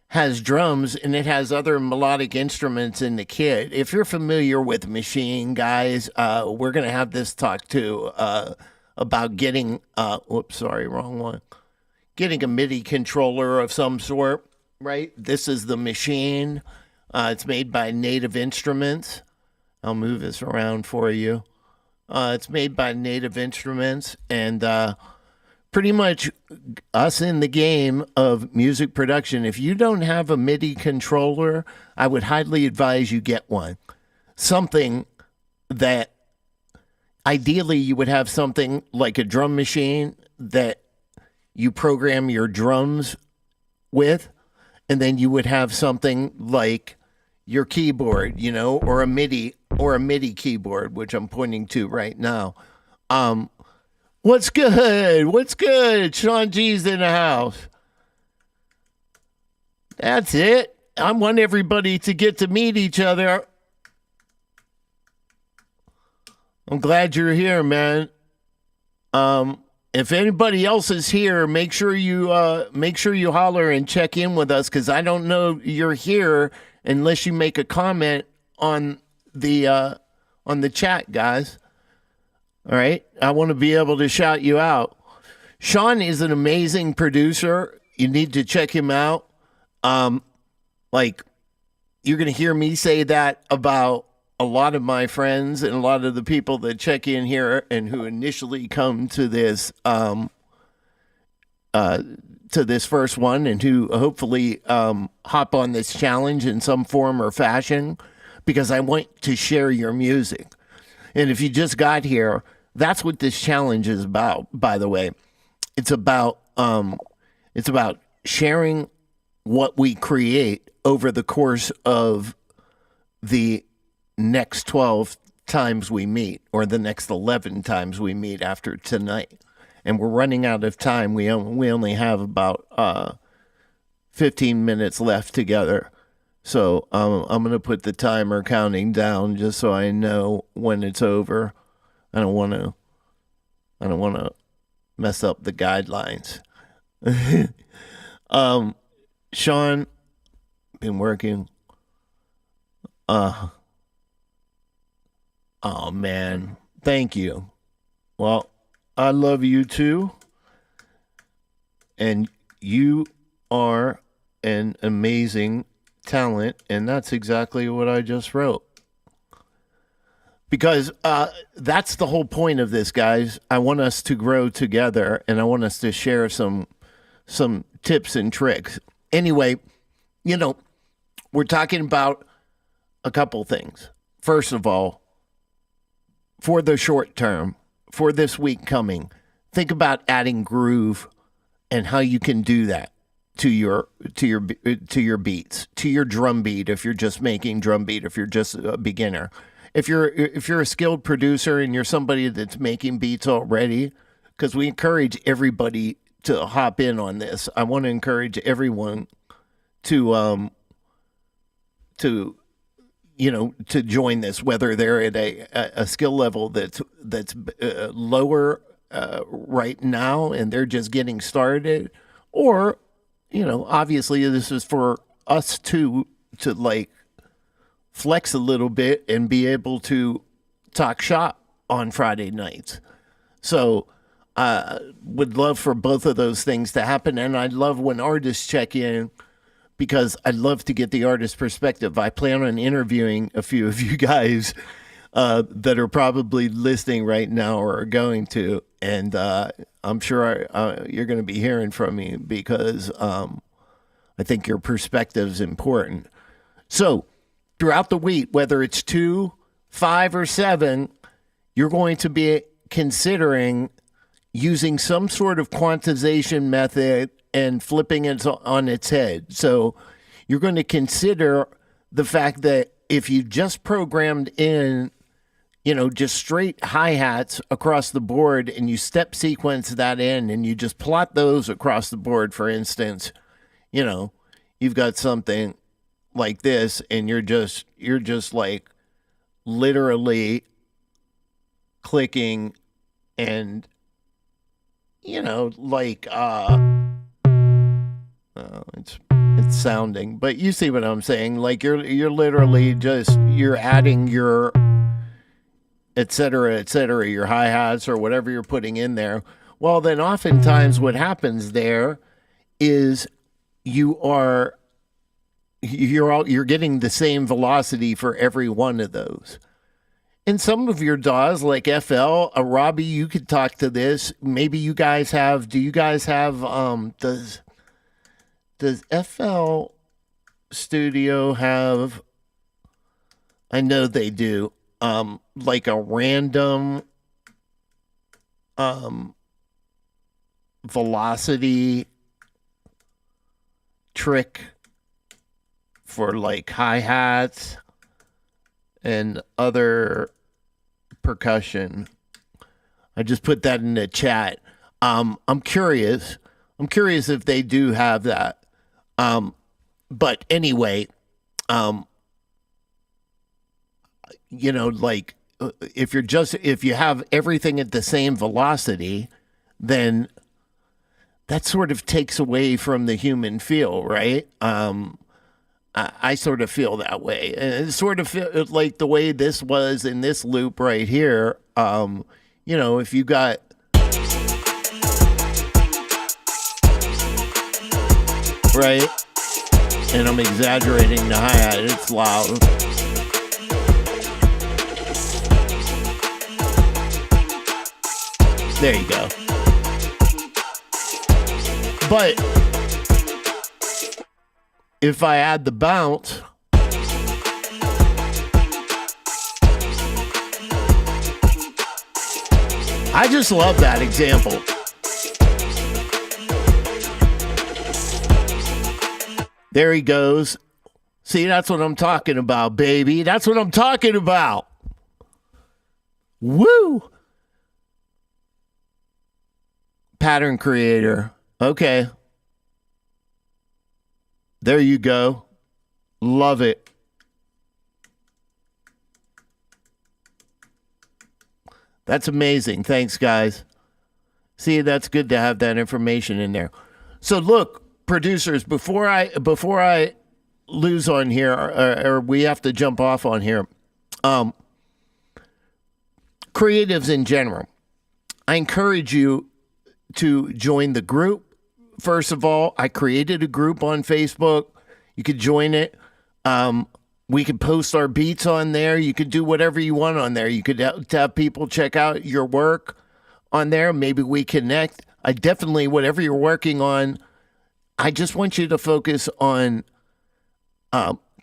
has drums and it has other melodic instruments in the kit. If you're familiar with Machine, guys, we're gonna have this talk too about getting. Whoops, sorry, wrong one. getting a MIDI controller of some sort, right? This is the machine. It's made by Native Instruments. I'll move this around for you. It's made by Native Instruments, and pretty much us in the game of music production. If you don't have a MIDI controller, I would highly advise you get one. Something that ideally you would have something like a drum machine that you program your drums with, and then you would have something like your keyboard, or a MIDI keyboard, which I'm pointing to right now. What's good? What's good? Sean G's in the house. That's it. I want everybody to get to meet each other. I'm glad you're here, man. If anybody else is here, make sure you holler and check in with us, because I don't know you're here unless you make a comment on the chat, guys. All right, I want to be able to shout you out. Sean is an amazing producer. You need to check him out. Like, you're gonna hear me say that about a lot of my friends and a lot of the people that check in here and who initially come to this first one, and who hopefully hop on this challenge in some form or fashion, because I want to share your music. And if you just got here, that's what this challenge is about, by the way. It's about sharing what we create over the course of the next 12 times we meet, or the next 11 times we meet after tonight. And we're running out of time. We only have about 15 minutes left together. So I'm going to put the timer counting down just so I know when it's over. I don't want to mess up the guidelines. Sean, been working. Oh man, thank you. Well, I love you too. And you are an amazing talent, and that's exactly what I just wrote. Because that's the whole point of this, guys. I want us to grow together, and I want us to share some tips and tricks. Anyway, we're talking about a couple things. First of all, for the short term, for this week coming, think about adding groove and how you can do that to your beats, to your drum beat. If you're just making drum beat, if you're just a beginner, if you're a skilled producer and you're somebody that's making beats already, because we encourage everybody to hop in on this. I want to encourage everyone to join this, whether they're at a skill level that's lower right now and they're just getting started, or obviously this is for us to like flex a little bit and be able to talk shop on Friday nights. So would love for both of those things to happen, and I'd love when artists check in, because I'd love to get the artist perspective. I plan on interviewing a few of you guys that are probably listening right now or are going to, and I'm sure you're going to be hearing from me, because I think your perspective is important. So throughout the week, whether it's 2, 5, or 7, you're going to be considering using some sort of quantization method and flipping it on its head. So you're going to consider the fact that if you just programmed in, just straight hi-hats across the board, and you step sequence that in and you just plot those across the board, for instance, you've got something like this, and you're just like literally clicking and it's sounding, but you see what I'm saying. Like you're literally you're adding your et cetera, your hi-hats or whatever you're putting in there. Well, then oftentimes what happens there is you're getting the same velocity for every one of those. And some of your DAWs, like FL, Robbie, you could talk to this. Maybe you guys have. Do you guys have? Does FL Studio have? I know they do. Like a random velocity trick for like hi-hats and other percussion. I just put that in the chat. I'm curious. I'm curious if they do have that. But anyway, like if you have everything at the same velocity, then that sort of takes away from the human feel, right? I sort of feel that way. And it sort of feel like the way this was in this loop right here. If you got right, and I'm exaggerating the hi-hat, it's loud. There you go. But if I add the bounce, I just love that example. There he goes. See, that's what I'm talking about, baby. That's what I'm talking about. Woo! Pattern creator. Okay. There you go. Love it. That's amazing. Thanks, guys. See, that's good to have that information in there. So look, producers, before I lose on here, or we have to jump off on here, creatives in general, I encourage you to join the group. First of all, I created a group on Facebook. You could join it. We could post our beats on there. You could do whatever you want on there. You could have people check out your work on there. Maybe we connect. I definitely, whatever you're working on, I just want you to focus on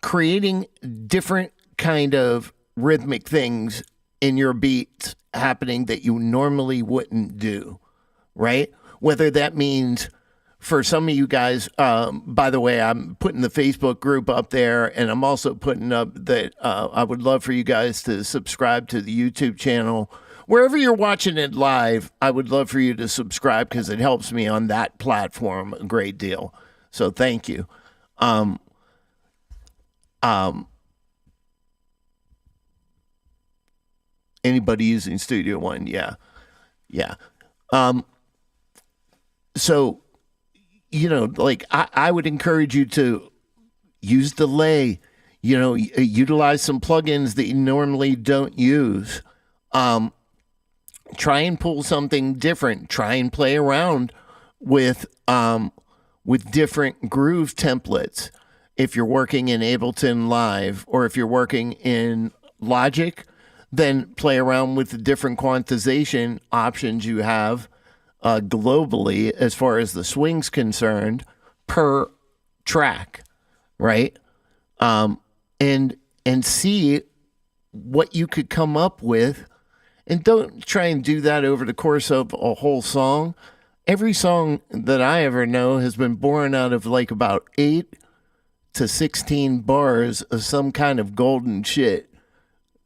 creating different kind of rhythmic things in your beats happening that you normally wouldn't do, right? Whether that means, for some of you guys, by the way, I'm putting the Facebook group up there, and I'm also putting up that I would love for you guys to subscribe to the YouTube channel. Wherever you're watching it live, I would love for you to subscribe because it helps me on that platform a great deal. So thank you. Anybody using Studio One? Yeah. So, like I would encourage you to use delay, utilize some plugins that you normally don't use. Try and pull something different. Try and play around with different groove templates. If you're working in Ableton Live, or if you're working in Logic, then play around with the different quantization options you have globally as far as the swing's concerned per track, right? And see what you could come up with. And don't try and do that over the course of a whole song. Every song that I ever know has been born out of like about 8 to 16 bars of some kind of golden shit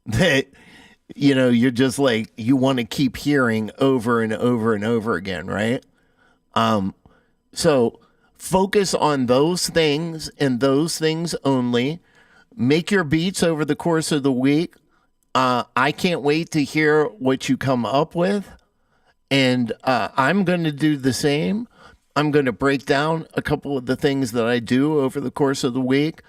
that, you're just like, you want to keep hearing over and over and over again, right? So focus on those things and those things only. Make your beats over the course of the week. I can't wait to hear what you come up with. And I'm going to do the same. I'm going to break down a couple of the things that I do over the course of the week.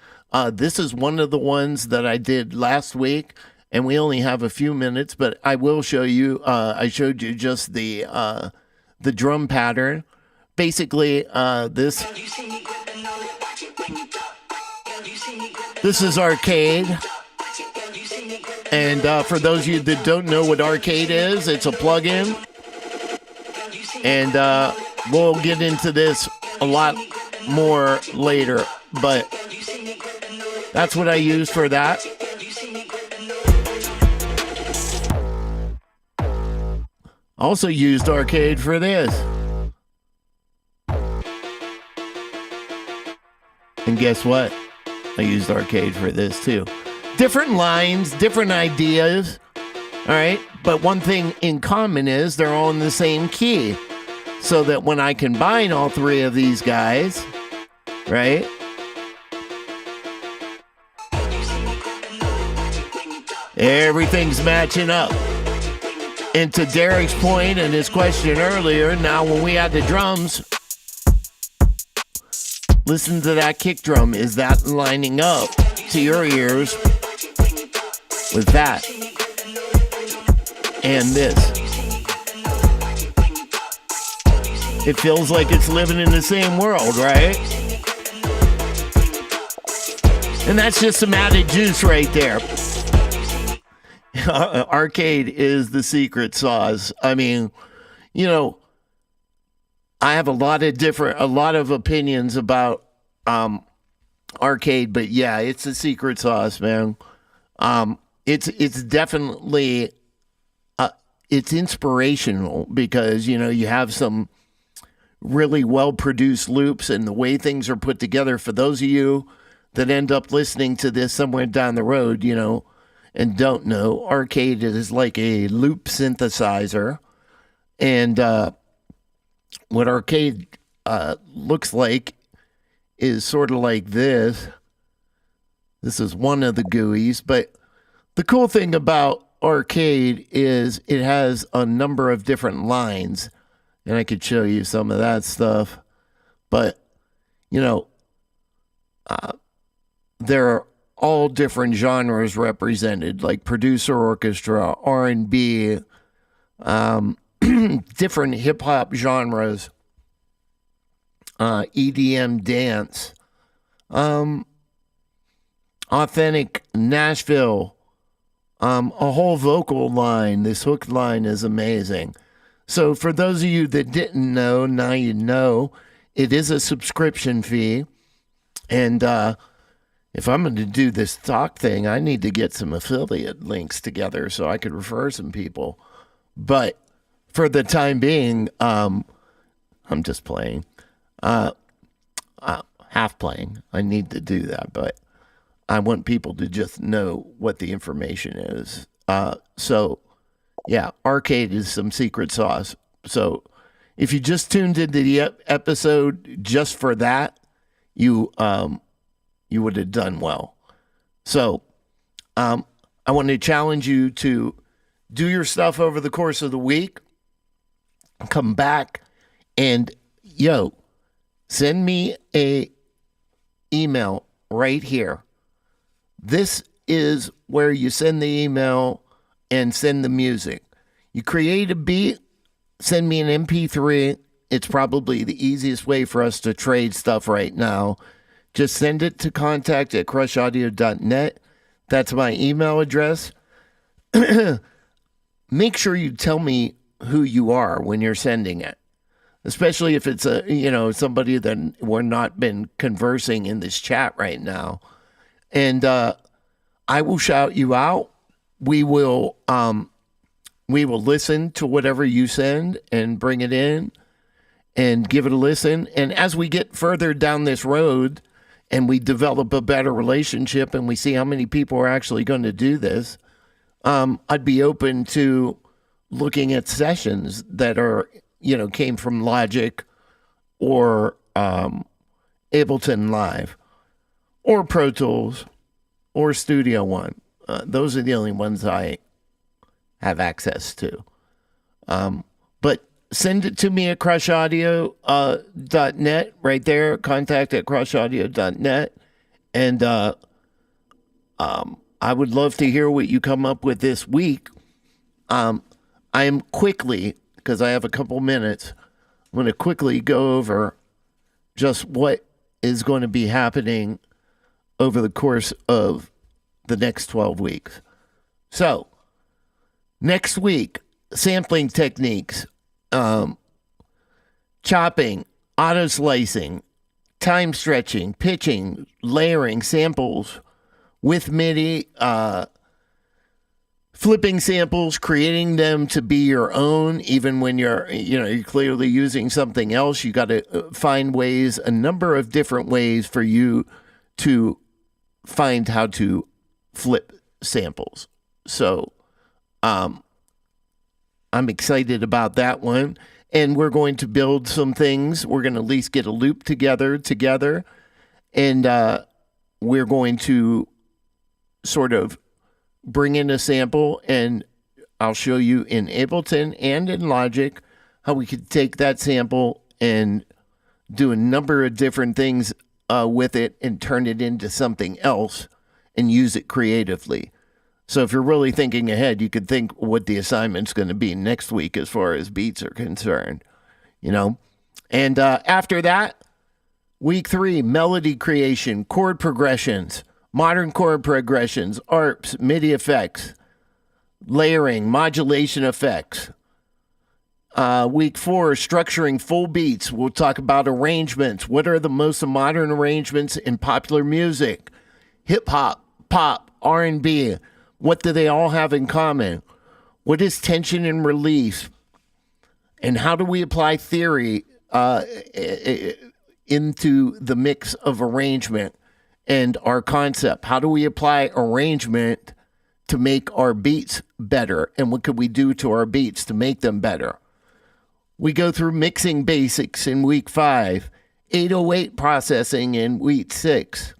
This is one of the ones that I did last week, and we only have a few minutes, but I will show you. I showed you just the drum pattern basically, this is Arcade. And for those of you that don't know what Arcade is, it's a plugin. And we'll get into this a lot more later. But that's what I use for that. Also used Arcade for this. And guess what? I used Arcade for this too. Different lines, different ideas. All right. But one thing in common is they're all in the same key. So that when I combine all three of these guys, right? Everything's matching up. And to Derek's point and his question earlier, now when we had the drums, listen to that kick drum. Is that lining up to your ears with that and this? It feels like it's living in the same world, right? And that's just some added juice right there. Arcade is the secret sauce. I mean, you know, I have a lot of opinions about Arcade, but yeah, it's the secret sauce, man. It's definitely it's inspirational because, you know, you have some really well-produced loops and the way things are put together. For those of you that end up listening to this somewhere down the road, you know, and don't know, Arcade is like a loop synthesizer. And what Arcade looks like is sort of like this. This is one of the GUIs, but the cool thing about Arcade is it has a number of different lines, and I could show you some of that stuff. But, you know, there are all different genres represented, like producer orchestra, R&B, different hip-hop genres, EDM dance, authentic Nashville, a whole vocal line. This hook line is amazing. So for those of you that didn't know, now you know. It is a subscription fee. And if I'm going to do this talk thing, I need to get some affiliate links together so I could refer some people. But for the time being, I'm just playing. Half playing. I need to do that, but I want people to just know what the information is. So, yeah, Arcade is some secret sauce. So, if you just tuned into the episode just for that, you would have done well. So, I want to challenge you to do your stuff over the course of the week. Come back and, send me a email right here. This is where you send the email and send the music. You create a beat, send me an MP3. It's probably the easiest way for us to trade stuff right now. Just send it to contact@crushaudio.net. That's my email address. Make sure you tell me who you are when you're sending it, especially if it's somebody that we're not been conversing in this chat right now. And I will shout you out. We will listen to whatever you send and bring it in and give it a listen. And as we get further down this road and we develop a better relationship and we see how many people are actually going to do this, I'd be open to looking at sessions that are, came from Logic or Ableton Live or Pro Tools or Studio One. Those are the only ones I have access to. But send it to me at crushaudio.net right there, contact@crushaudio.net. And I would love to hear what you come up with this week. I am quickly, because I have a couple minutes, I'm going to quickly go over just what is going to be happening over the course of the next 12 weeks. So, next week, sampling techniques, chopping, auto slicing, time stretching, pitching, layering, samples with MIDI, flipping samples, creating them to be your own, even when you're clearly using something else. You got to find ways, a number of different ways for you to find how to flip samples. So, I'm excited about that one. And we're going to build some things. We're going to at least get a loop together. And we're going to sort of bring in a sample, and I'll show you in Ableton and in Logic how we could take that sample and do a number of different things with it and turn it into something else and use it creatively. So if you're really thinking ahead, you could think what the assignment's going to be next week as far as beats are concerned, And after that, week 3, melody creation, chord progressions, modern chord progressions, ARPs, MIDI effects, layering, modulation effects. Week 4, structuring full beats. We'll talk about arrangements. What are the most modern arrangements in popular music? Hip hop, pop, R&B. What do they all have in common? What is tension and release? And how do we apply theory into the mix of arrangement and our concept? How do we apply arrangement to make our beats better? And what could we do to our beats to make them better? We go through mixing basics in week 5, 808 processing in week 6,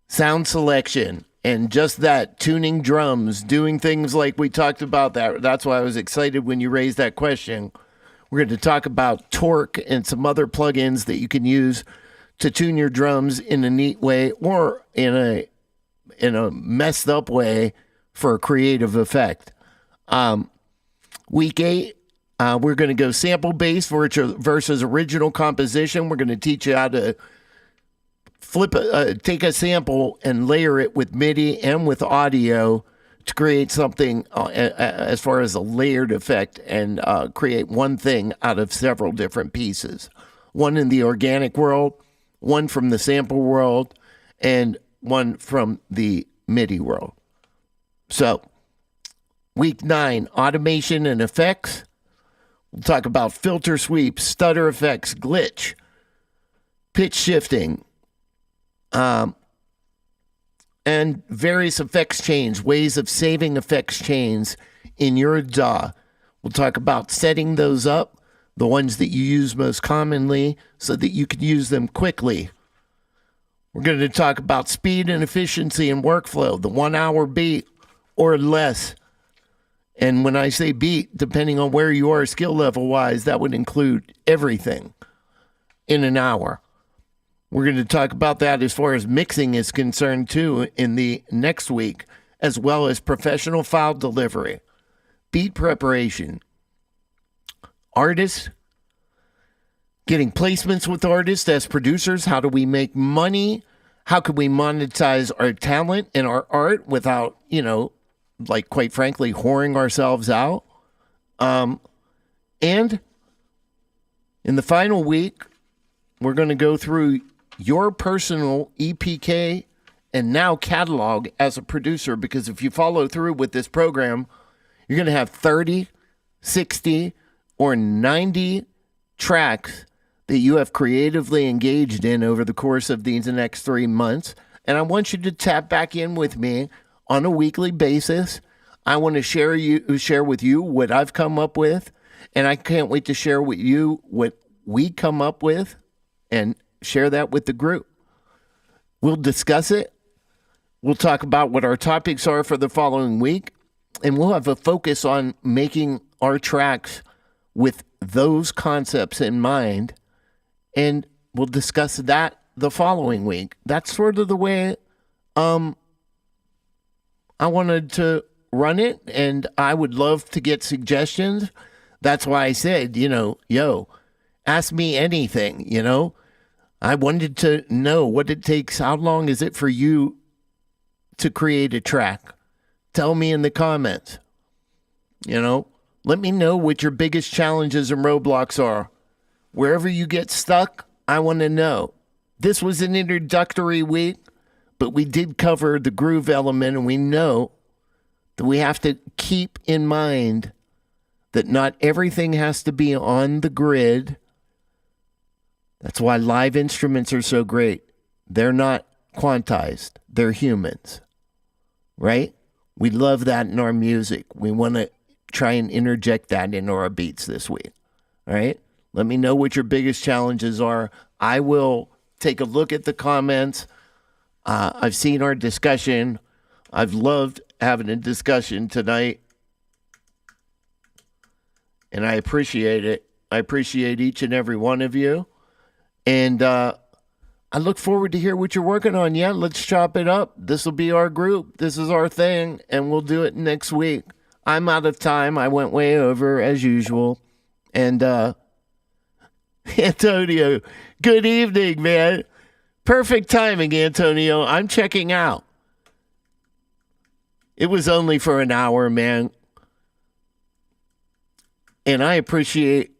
sound selection, and just that, tuning drums, doing things like we talked about. That's why I was excited when you raised that question. We're going to talk about Torque and some other plugins that you can use to tune your drums in a neat way or in a messed up way for a creative effect. Week 8, we're going to go sample based versus original composition. We're going to teach you how to take a sample and layer it with MIDI and with audio to create something as far as a layered effect and create one thing out of several different pieces. One in the organic world, one from the sample world, and one from the MIDI world. So, week 9, automation and effects. We'll talk about filter sweeps, stutter effects, glitch, pitch shifting, and various effects chains, ways of saving effects chains in your DAW. We'll talk about setting those up, the ones that you use most commonly, so that you can use them quickly. We're going to talk about speed and efficiency and workflow, the 1 hour beat or less. And when I say beat, depending on where you are skill level wise, that would include everything in an hour. We're going to talk about that as far as mixing is concerned too in the next week, as well as professional file delivery, beat preparation, artists, getting placements with artists as producers. How do we make money? How can we monetize our talent and our art without, quite frankly, whoring ourselves out? And in the final week, we're going to go through your personal EPK and now catalog as a producer, because if you follow through with this program, you're going to have 30, 60, or 90 tracks that you have creatively engaged in over the course of these next 3 months. And I want you to tap back in with me on a weekly basis. I want to share with you what I've come up with, and I can't wait to share with you what we come up with and share that with the group. We'll discuss it. We'll talk about what our topics are for the following week, and we'll have a focus on making our tracks with those concepts in mind, and we'll discuss that the following week. That's sort of the way I wanted to run it, and I would love to get suggestions. That's why I said, yo, ask me anything. I wanted to know what it takes. How long is it for you to create a track? Tell me in the comments. Let me know what your biggest challenges and roadblocks are. Wherever you get stuck, I want to know. This was an introductory week, but we did cover the groove element, and we know that we have to keep in mind that not everything has to be on the grid. That's why live instruments are so great. They're not quantized. They're humans, right? We love that in our music. We want to try and interject that into our beats this week, all right? Let me know what your biggest challenges are. I will take a look at the comments. I've seen our discussion. I've loved having a discussion tonight, and I appreciate it. I appreciate each and every one of you. And I look forward to hear what you're working on. Yeah, let's chop it up. This will be our group. This is our thing, and we'll do it next week. I'm out of time. I went way over, as usual. And Antonio, good evening, man. Perfect timing, Antonio. I'm checking out. It was only for an hour, man. And I appreciate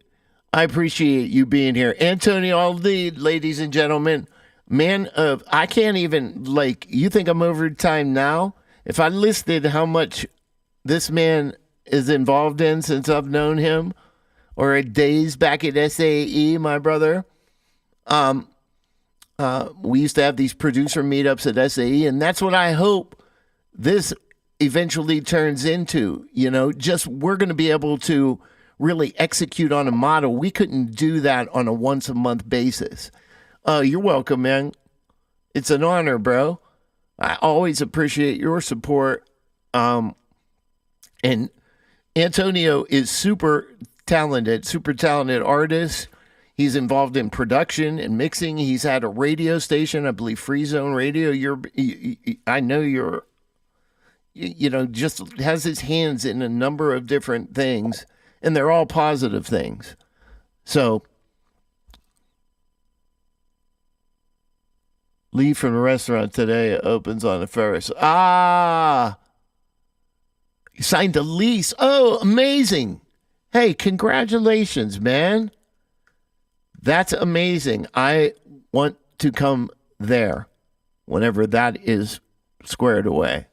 you being here. Antonio, I'll lead, ladies and gentlemen. Man, I can't even, you think I'm over time now? If I listed how much this man is involved in since I've known him, or at days back at SAE, my brother, we used to have these producer meetups at SAE, and that's what I hope this eventually turns into. Just we're going to be able to really execute on a model. We couldn't do that on a once-a-month basis. You're welcome, man. It's an honor, bro. I always appreciate your support. And Antonio is super talented artist. He's involved in production and mixing. He's had a radio station, I believe Free Zone Radio. I know you're, just has his hands in a number of different things, and they're all positive things. So, leave from the restaurant today opens on the first. He signed a lease. Oh, amazing. Hey, congratulations, man. That's amazing. I want to come there whenever that is squared away.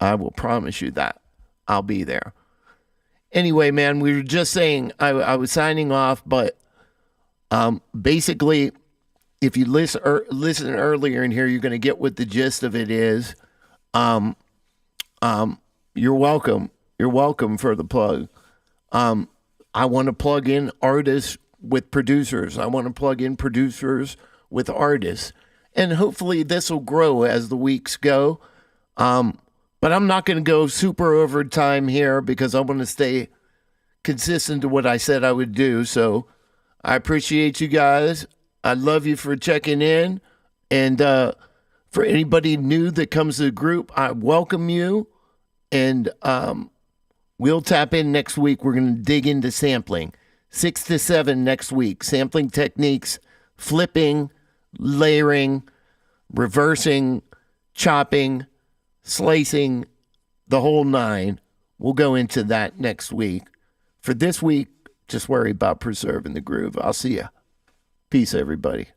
I will promise you that. I'll be there. Anyway, man, we were just saying I was signing off, but basically, if you listen earlier in here, you're going to get what the gist of it is. You're welcome. You're welcome for the plug. I want to plug in artists with producers. I want to plug in producers with artists. And hopefully this will grow as the weeks go. But I'm not going to go super over time here because I want to stay consistent to what I said I would do. So I appreciate you guys. I love you for checking in. And for anybody new that comes to the group, I welcome you. And we'll tap in next week. We're going to dig into sampling. 6 to 7 next week. Sampling techniques, flipping, layering, reversing, chopping, slicing, the whole nine. We'll go into that next week. For this week, just worry about preserving the groove. I'll see ya. Peace, everybody.